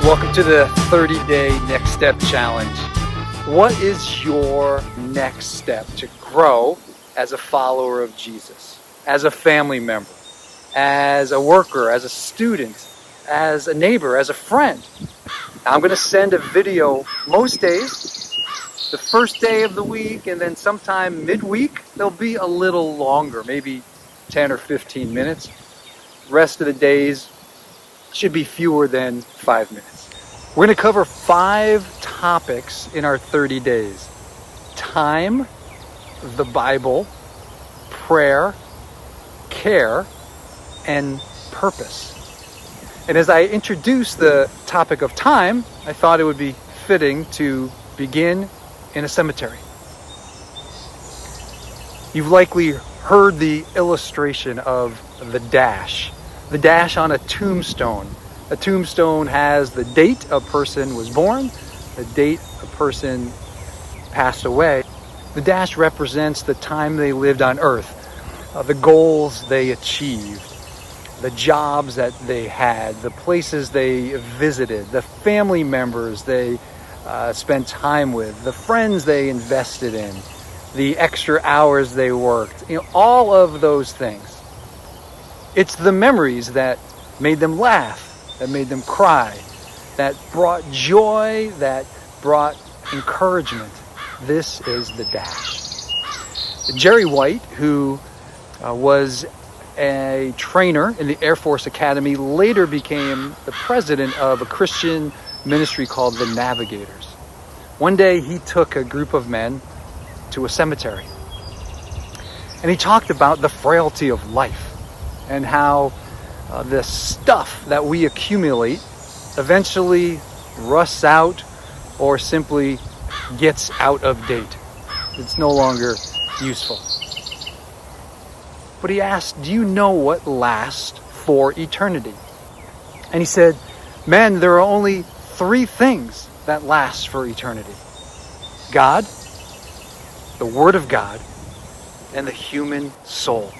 Welcome to the 30-day Next Step Challenge. What is your next step to grow as a follower of Jesus, as a family member, as a worker, as a student, as a neighbor, as a friend? Now, I'm going to send a video most days, the first day of the week, and then sometime midweek, they'll be a little longer, maybe 10 or 15 minutes. The rest of the days should be fewer than 5 minutes. We're going to cover 5 topics in our 30 days. Time, the Bible, prayer, care, and purpose. And as I introduce the topic of time, I thought it would be fitting to begin in a cemetery. You've likely heard the illustration of the dash on a tombstone. A tombstone has the date a person was born, the date a person passed away. The dash represents the time they lived on earth, the goals they achieved, the jobs that they had, the places they visited, the family members they spent time with, the friends they invested in, the extra hours they worked, all of those things. It's the memories that made them laugh, that made them cry, that brought joy, that brought encouragement. This is the dash. Jerry White, who was a trainer in the Air Force Academy, later became the president of a Christian ministry called the Navigators. One day he took a group of men to a cemetery, and he talked about the frailty of life and how the stuff that we accumulate eventually rusts out or simply gets out of date. It's no longer useful. But he asked, do you know what lasts for eternity? And he said, man, there are only 3 things that last for eternity. God, the Word of God, and the human soul.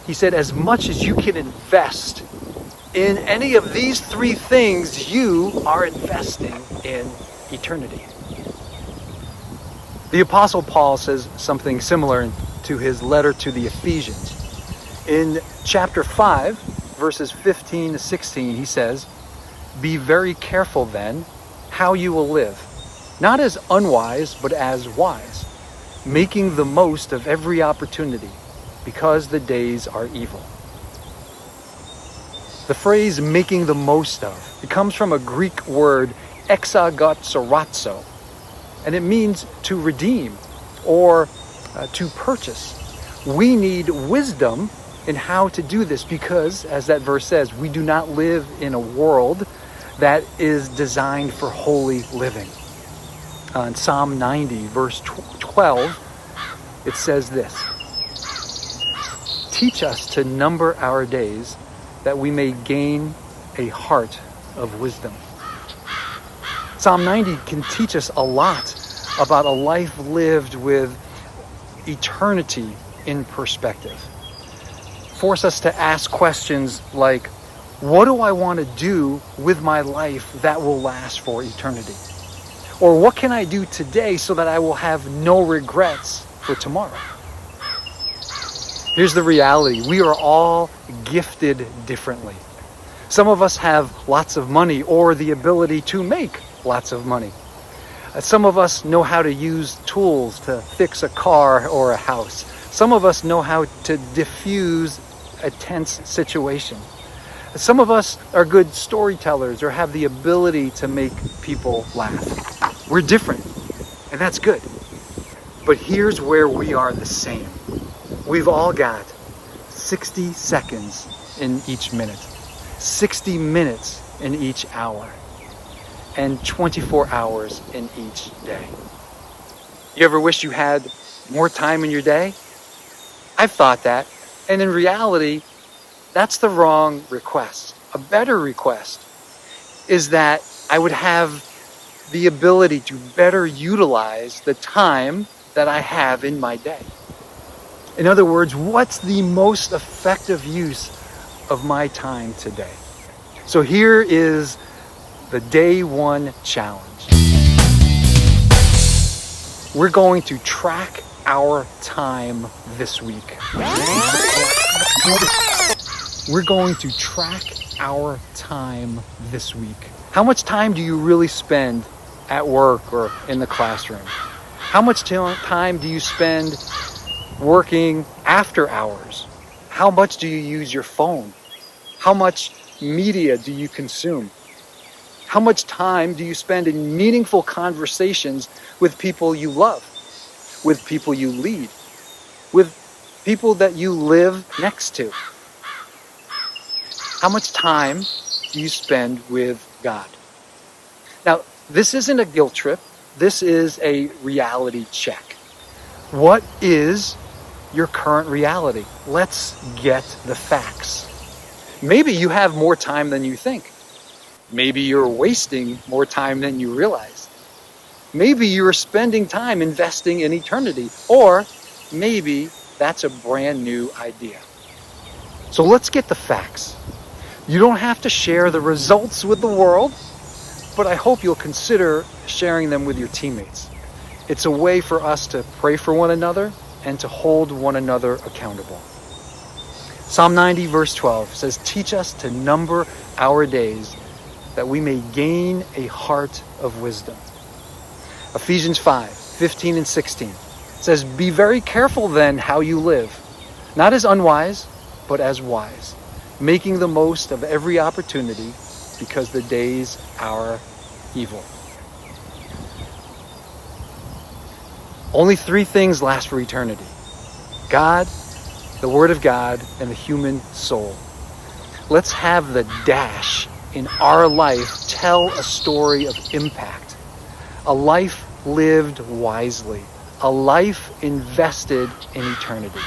He said, as much as you can invest in any of these 3 things, you are investing in eternity. The Apostle Paul says something similar to his letter to the Ephesians. In chapter 5, verses 15 to 16, he says, be very careful then how you will live, not as unwise, but as wise, making the most of every opportunity, because the days are evil. The phrase making the most of, it comes from a Greek word exagotsarazo, and it means to redeem or to purchase. We need wisdom in how to do this because, as that verse says, we do not live in a world that is designed for holy living. In Psalm 90, verse 12, it says this, teach us to number our days that we may gain a heart of wisdom. Psalm 90 can teach us a lot about a life lived with eternity in perspective. Force us to ask questions like, what do I want to do with my life that will last for eternity? Or what can I do today so that I will have no regrets for tomorrow? Here's the reality. We are all gifted differently. Some of us have lots of money or the ability to make lots of money. Some of us know how to use tools to fix a car or a house. Some of us know how to diffuse a tense situation. Some of us are good storytellers or have the ability to make people laugh. We're different, and that's good. But here's where we are the same. We've all got 60 seconds in each minute, 60 minutes in each hour, and 24 hours in each day. You ever wish you had more time in your day? I've thought that, and in reality, that's the wrong request. A better request is that I would have the ability to better utilize the time that I have in my day. In other words, what's the most effective use of my time today? So here is the Day One Challenge. We're going to track our time this week. We're going to track our time this week. How much time do you really spend at work or in the classroom? How much time do you spend working after hours? How much do you use your phone? How much media do you consume? How much time do you spend in meaningful conversations with people you love, with people you lead, with people that you live next to? How much time do you spend with God? Now, this isn't a guilt trip. This is a reality check. What is your current reality? Let's get the facts. Maybe you have more time than you think. Maybe you're wasting more time than you realize. Maybe you're spending time investing in eternity, or maybe that's a brand new idea. So let's get the facts. You don't have to share the results with the world, but I hope you'll consider sharing them with your teammates. It's a way for us to pray for one another and to hold one another accountable. Psalm 90 verse 12 says, "Teach us to number our days, that we may gain a heart of wisdom." Ephesians 5:15 and 16 says, "Be very careful then how you live, not as unwise, but as wise, making the most of every opportunity, because the days are evil." Only three things last for eternity: God, the Word of God, and the human soul. Let's have the dash in our life tell a story of impact, a life lived wisely, a life invested in eternity.